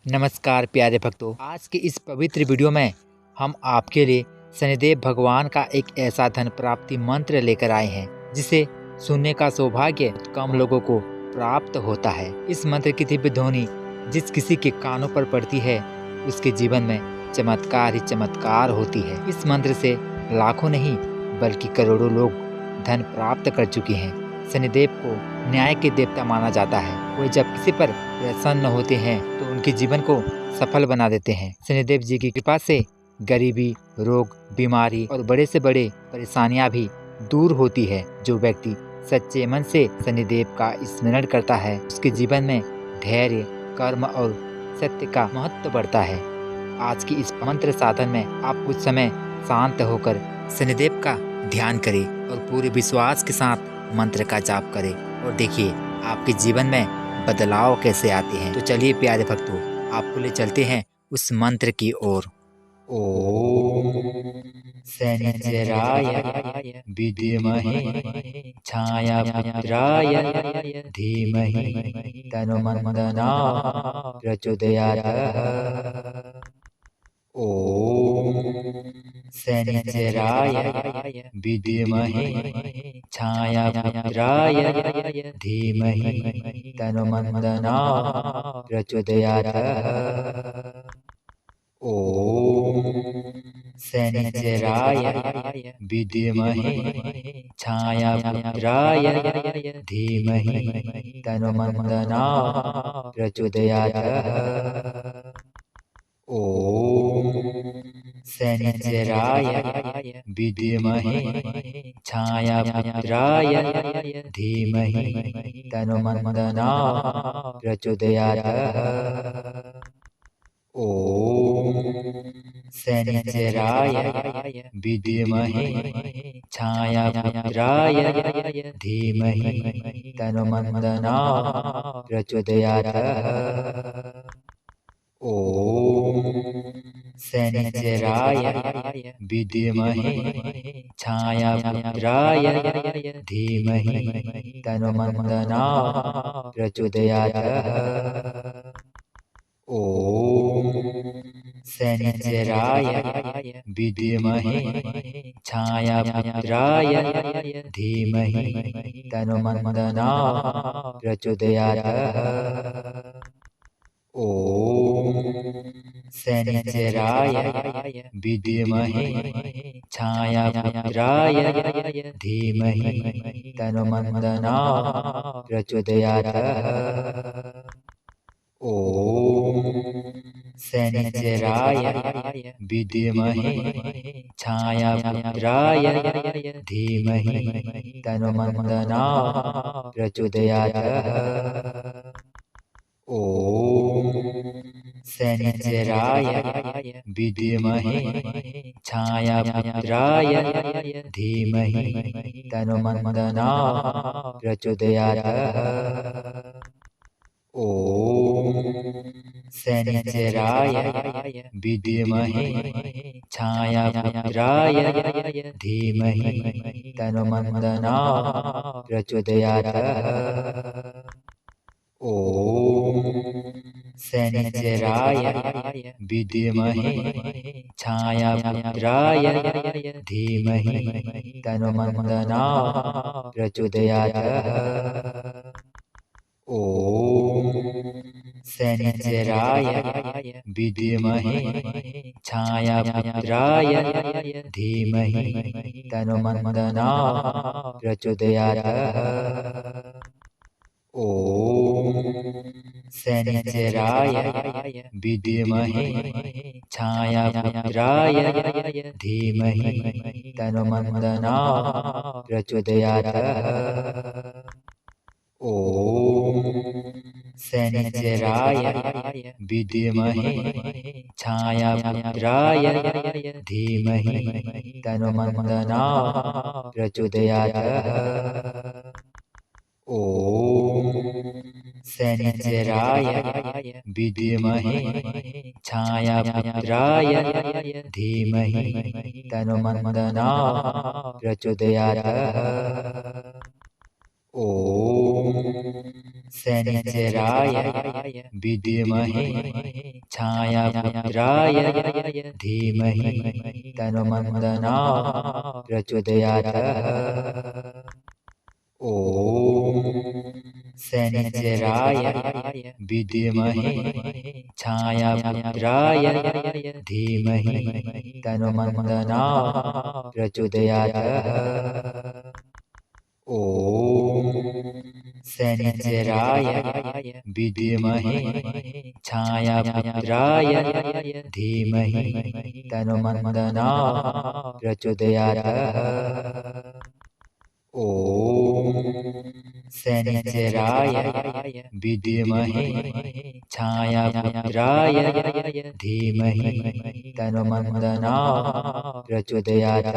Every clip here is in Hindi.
नमस्कार प्यारे भक्तों, आज के इस पवित्र वीडियो में हम आपके लिए शनिदेव भगवान का एक ऐसा धन प्राप्ति मंत्र लेकर आए हैं जिसे सुनने का सौभाग्य कम लोगों को प्राप्त होता है। इस मंत्र की दिव्य ध्वनि जिस किसी के कानों पर पड़ती है उसके जीवन में चमत्कार ही चमत्कार होती है। इस मंत्र से लाखों नहीं बल्कि करोड़ों लोग धन प्राप्त कर चुके हैं। शनिदेव को न्याय के देवता माना जाता है। वो जब किसी पर प्रसन्न होते हैं तो उनके जीवन को सफल बना देते हैं। शनिदेव जी की कृपा से गरीबी, रोग, बीमारी और बड़े से बड़े परेशानियां भी दूर होती है। जो व्यक्ति सच्चे मन से शनिदेव का स्मरण करता है उसके जीवन में धैर्य, कर्म और सत्य का महत्व बढ़ता है। आज की इस मंत्र साधन में आप कुछ समय शांत होकर शनिदेव का ध्यान करें और पूरे विश्वास के साथ मंत्र का जाप करें और देखिए आपके जीवन में बदलाव कैसे आते हैं। तो चलिए प्यारे भक्तों, आपको ले चलते हैं उस मंत्र की ओर। ओम शनिचराय विद्महे छायापुत्राय धीमहि तन्नो प्रचोदयात्। ओम शनिचराय विद्महे छायापुत्राय धीमहि तन्नो प्रचोदयात्। ओम शनिचराय विद्महे छायापुत्राय धीमहि तन्नो प्रचोदयात्। ओम शनिचराय विद्महे छायापुत्राय धीमहि तन्नो प्रचोदयात्। ओम शनिचराय विद्महे छायापुत्राय धीमहि तन्नो प्रचोदयात्। ओम शनिचराय विद्महे छायापुत्राय धीमहि तन्नो प्रचोदयात्। ओम शनिचराय विद्महे छायापुत्राय धीमहि तन्नो प्रचोदयात्। ओम शनिचराय विद्महे छायापुत्राय धीमहि तन्नो प्रचोदयात्। ओम शनिचराय विद्महे छायापुत्राय धीमहि तन्नो प्रचोदयात्। ओम शनिचराय विद्महे छायापुत्राय धीमहि तन्नो प्रचोदयात्। ओम शनिचराय विद्महे छायापुत्राय धीमहि तन्नो प्रचोदयात्। ओम शनिचराय विद्महे छायापुत्राय धीमहि तन्नो प्रचोदयात्। ओम शनिचराय विद्महे छायापुत्राय धीमहि तन्नो प्रचोदयात्। ओम शनिचराय विद्महे छायापुत्राय धीमहि तन्नो प्रचोदयात्। ओम शनिचराय विद्महे छायापुत्राय धीमहि तन्नो प्रचोदयात्। ओम शनिचराय विद्महे छायापुत्राय धीमहि तन्नो प्रचोदयात्। ओम शनिचराय विद्महे छायापुत्राय धीमहि तन्नो प्रचोदयात्। ॐ शनिश्चराय विद्महे छायापुत्राय धीमहि तन्नो प्रचोदयात्। ॐ शनिश्चराय विद्महे छायापुत्राय धीमहि तन्नो प्रचोदयात्। ॐ शनिश्चराय विद्महे छायापुत्राय धीमहि तन्नो प्रचोदयात्।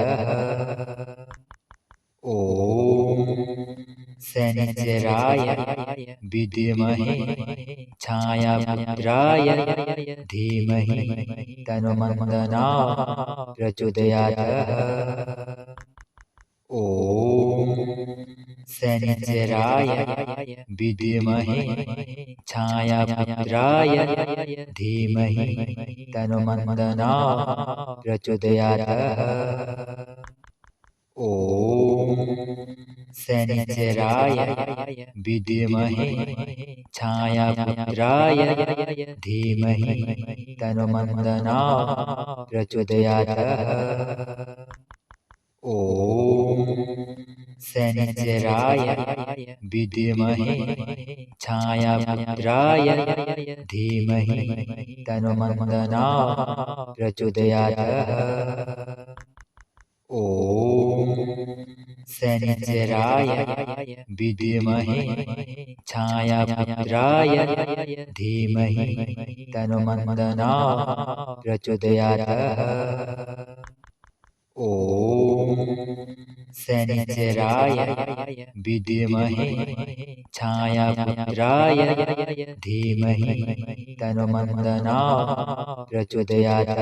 ॐ शनिश्चराय विद्महे छायापुत्राय धीमहि तन्नो प्रचोदयात्। ॐ शनिश्चराय विद्महे छायापुत्राय धीमहि तन्नो प्रचोदयात्। ॐ शनिश्चराय विद्महे छायापुत्राय धीमहि तन्नो प्रचोदयात्। ॐ शनिश्चराय विद्महे छायापुत्राय धीमहि तन्नो प्रचोदयात्। ॐ शनिश्चराय विद्महे छायापुत्राय धीमहि तन्नो प्रचोदयात्। ॐ शनिश्चराय विद्महे छायापुत्राय धीमहि तन्नो प्रचोदयात्।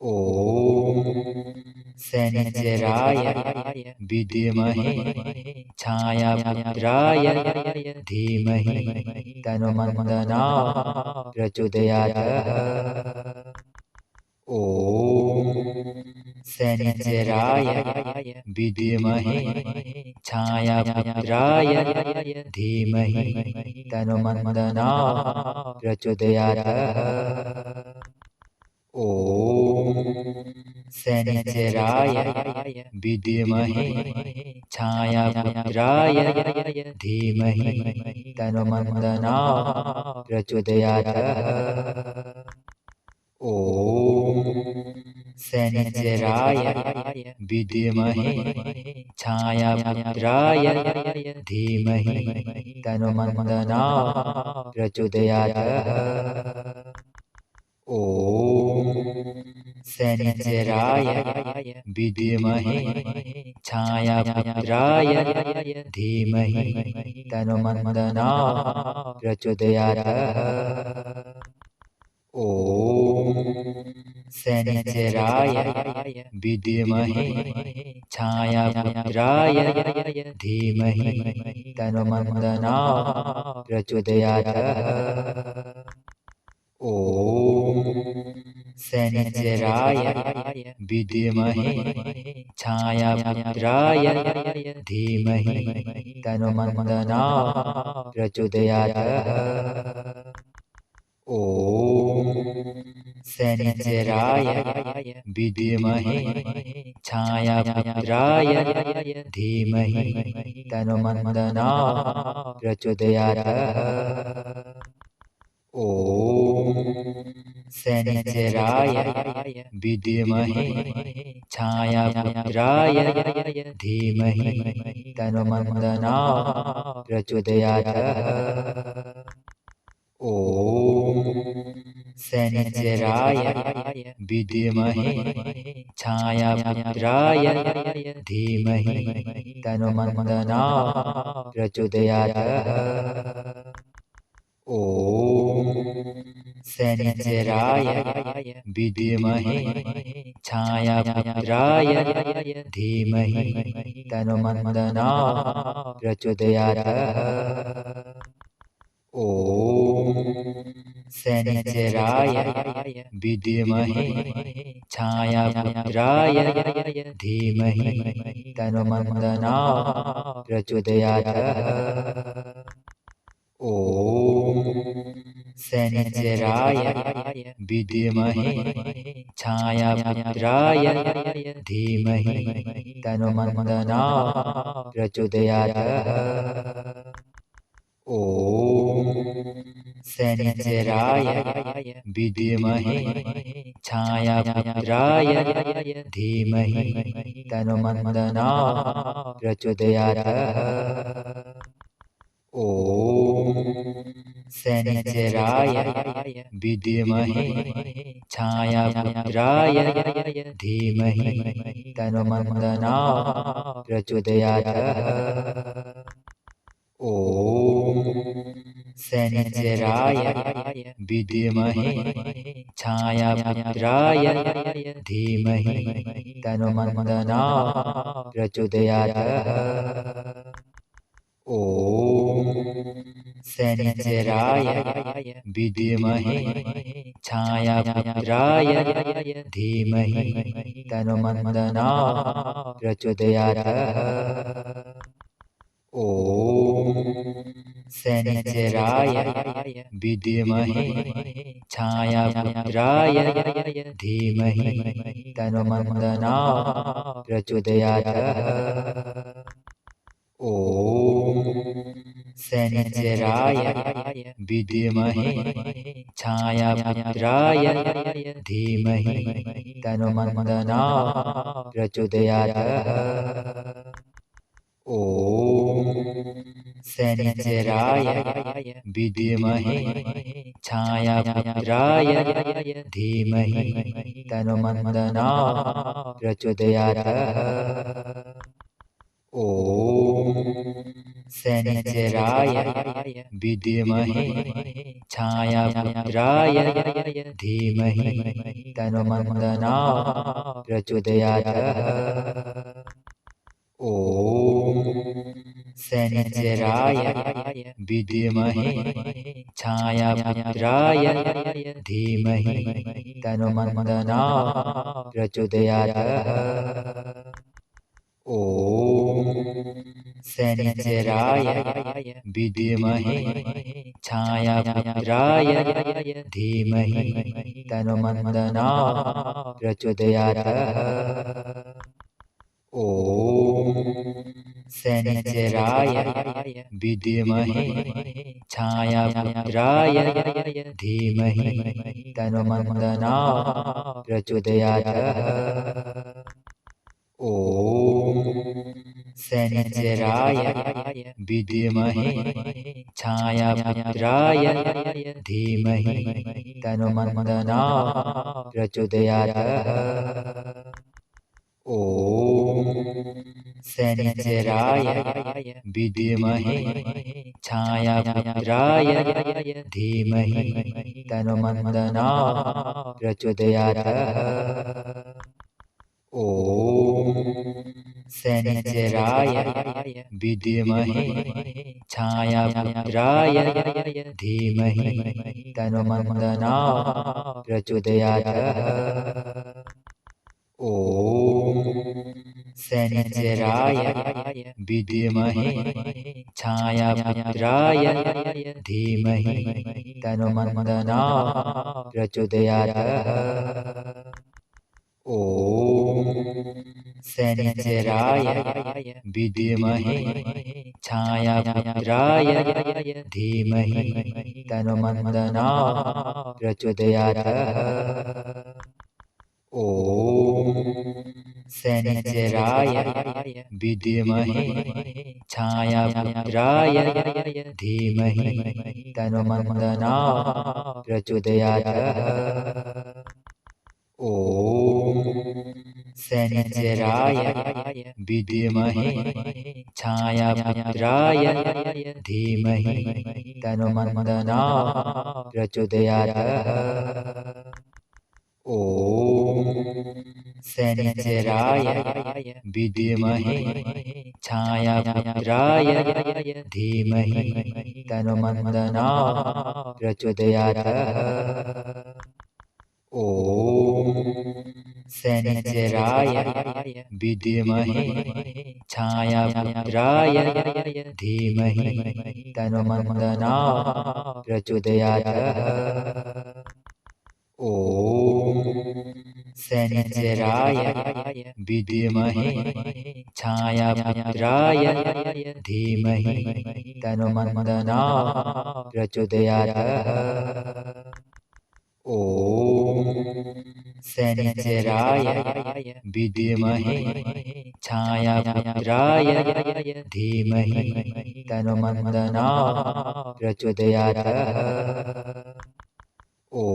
ॐ शनिश्चराय विद्महे छायापुत्राय धीमहि तन्नो प्रचोदयात्। ॐ शनिश्चराय विद्महे छायापुत्राय धीमहि तन्नो प्रचोदयात्। ॐ शनिश्चराय विद्महे छायापुत्राय धीमहि तन्नो प्रचोदयात्। ॐ शनिश्चराय विद्महे छायापुत्राय धीमहि तन्नो प्रचोदयात्। ॐ शनिश्चराय विद्महे छायापुत्राय धीमहि तन्नो प्रचोदयात्। ॐ शनिश्चराय विद्महे छायापुत्राय धीमहि तन्नो प्रचोदयात्। ॐ शनिश्चराय विद्महे छायापुत्राय धीमहि तन्नो प्रचोदयात्। ॐ शनिश्चराय विद्महे छायापुत्राय धीमहि तन्नो प्रचोदयात्। ॐ शनिश्चराय विद्महे छायापुत्राय धीमहि तन्नो प्रचोदयात्। ॐ शनिश्चराय विद्महे छायापुत्राय धीमहि तन्नो प्रचोदयात्। ॐ शनिश्चराय विद्महे छायापुत्राय धीमहि तन्नो प्रचोदयात्। ॐ शनिश्चराय विद्महे छायापुत्राय धीमहि तन्नः प्रचोदयात्। ॐ शनिश्चराय विद्महे छायापुत्राय धीमहि तन्नः प्रचोदयात्। ॐ शनिश्चराय विद्महे छायापुत्राय धीमहि तन्नः प्रचोदयात्। ॐ शनिश्चराय विद्महे छायापुत्राय धीमहि तन्नः प्रचोदयात्। ॐ शनिश्चराय विद्महे छायापुत्राय धीमहि तन्नः प्रचोदयात्। ॐ शनिश्चराय विद्महे छायापुत्राय धीमहि तन्नः प्रचोदयात्। ॐ शनिश्चराय विद्महे छायापुत्राय धीमहि तन्नः प्रचोदयात्। ॐ शनिश्चराय विद्महे छायापुत्राय धीमहि तन्नः प्रचोदयात्। ॐ शनिश्चराय विद्महे छायापुत्राय धीमहि तन्नः प्रचोदयात्। ॐ शनिश्चराय विद्महे छायापुत्राय धीमहि तन्नः प्रचोदयात्। ॐ शनिश्चराय विद्महे छायापुत्राय धीमहि तन्नः प्रचोदयात्। ॐ शनिश्चराय विद्महे छायापुत्राय धीमहि तन्नः प्रचोदयात्। ॐ शनिश्चराय विद्महे छायापुत्राय धीमहि तन्नः प्रचोदयात्। ॐ शनिश्चराय विद्महे छायापुत्राय धीमहि तन्नः प्रचोदयात्। ॐ शनिश्चराय विद्महे छायापुत्राय धीमहि तन्नः प्रचोदयात्। ॐ शनिश्चराय विद्महे छायापुत्राय धीमहि तन्नः प्रचोदयात्। ॐ शनिश्चराय विद्महे छायापुत्राय धीमहि तन्नः प्रचोदयात्। ॐ शनिश्चराय विद्महे छायापुत्राय धीमहि तन्नः प्रचोदयात्। ॐ शनिश्चराय विद्महे छायापुत्राय धीमहि तन्नः प्रचोदयात्। ॐ शनिश्चराय विद्महे छायापुत्राय धीमहि तन्नः प्रचोदयात्। ॐ शनिचराय विद्महे छायापुत्राय धीमहि तन्नो प्रचोदयात्। ॐ शनिचराय विद्महे छायापुत्राय धीमहि तन्नो प्रचोदयात्। ॐ शनिचराय विद्महे छायापुत्राय धीमहि तन्नो प्रचोदयात्। ॐ शनिचराय विद्महे छायापुत्राय धीमहि तन्नो प्रचोदयात्। ॐ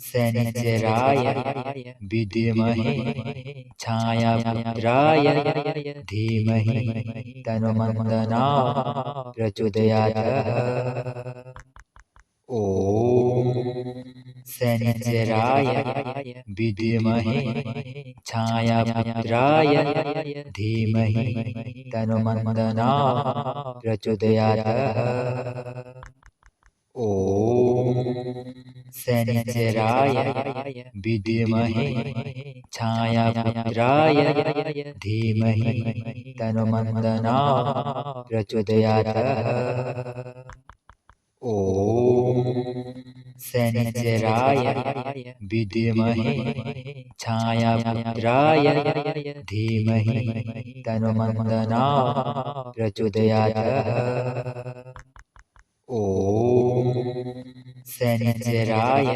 शनिचराय विद्महे छायापुत्राय धीमहि तन्नो प्रचोदयात्। ॐ शनिचराय विद्महे छायापुत्राय धीमहि तन्नो प्रचोदयात्। ॐ शनिचराय विद्महे छायापुत्राय धीमहि तन्नो प्रचोदयात्। ॐ शनिचराय विद्महे छायापुत्राय धीमहि तन्नो प्रचोदयात्। ॐ शनिचराय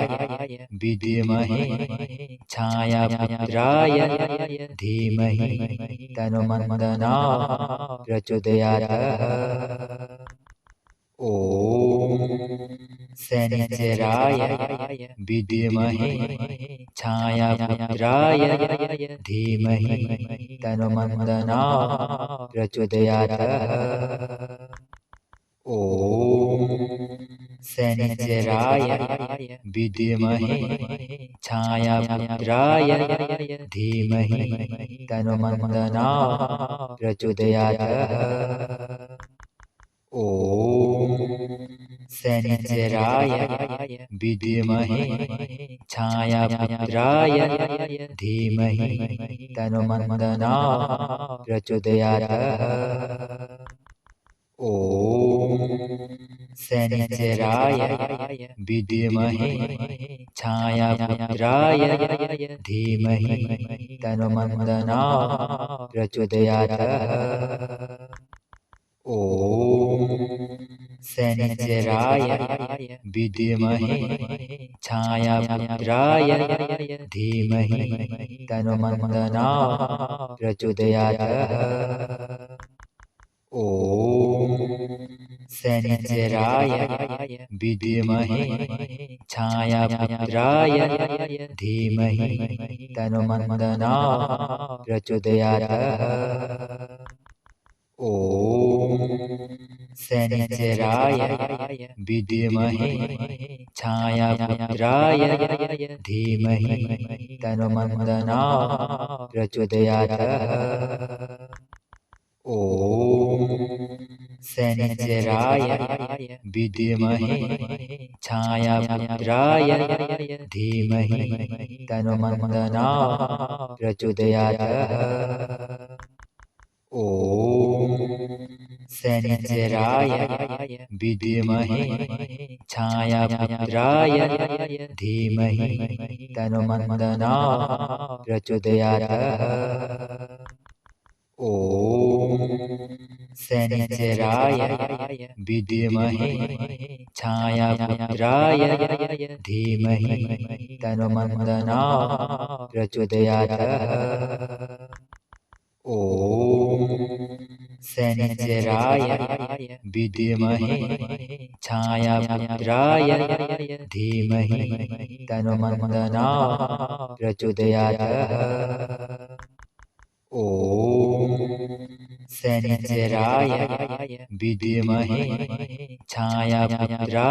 विद्महे छायापुत्राय धीमहि तन्नो प्रचोदयात्। ॐ शनिचराय विद्महे छायापुत्राय धीमहि तन्नो प्रचोदयात्। ॐ शनिचराय विद्महे छायापुत्राय धीमहि तन्नो प्रचोदयात्। ॐ शनिचराय विद्महे छायापुत्राय धीमहि तन्नो प्रचोदयात्। ॐ शनिचराय विद्महे छायापुत्राय धीमहि तन्नो प्रचोदयात्। ॐ शनिचराय विद्महे छायापुत्राय धीमहि तन्नो प्रचोदयात्। ॐ शनिचराय विद्महे छायापुत्राय धीमहि तन्नो प्रचोदयात्। ॐ शनिचराय विद्महे छायापुत्राय धीमहि तन्नो प्रचोदयात्। ॐ शनिचराय विद्महे छायापुत्राय धीमहि तन्नो प्रचोदयात्। ॐ शनिचराय विद्महे छायापुत्राय धीमहि तन्नो प्रचोदयात्। ॐ शनिचराय विद्महे छायापुत्राय धीमहि तन्नो प्रचोदयात्। ॐ शनिचराय विद्महे छायापुत्राय धीमहि तन्नो प्रचोदयात्। ॐ शनिचराय विद्महे छायापुत्राय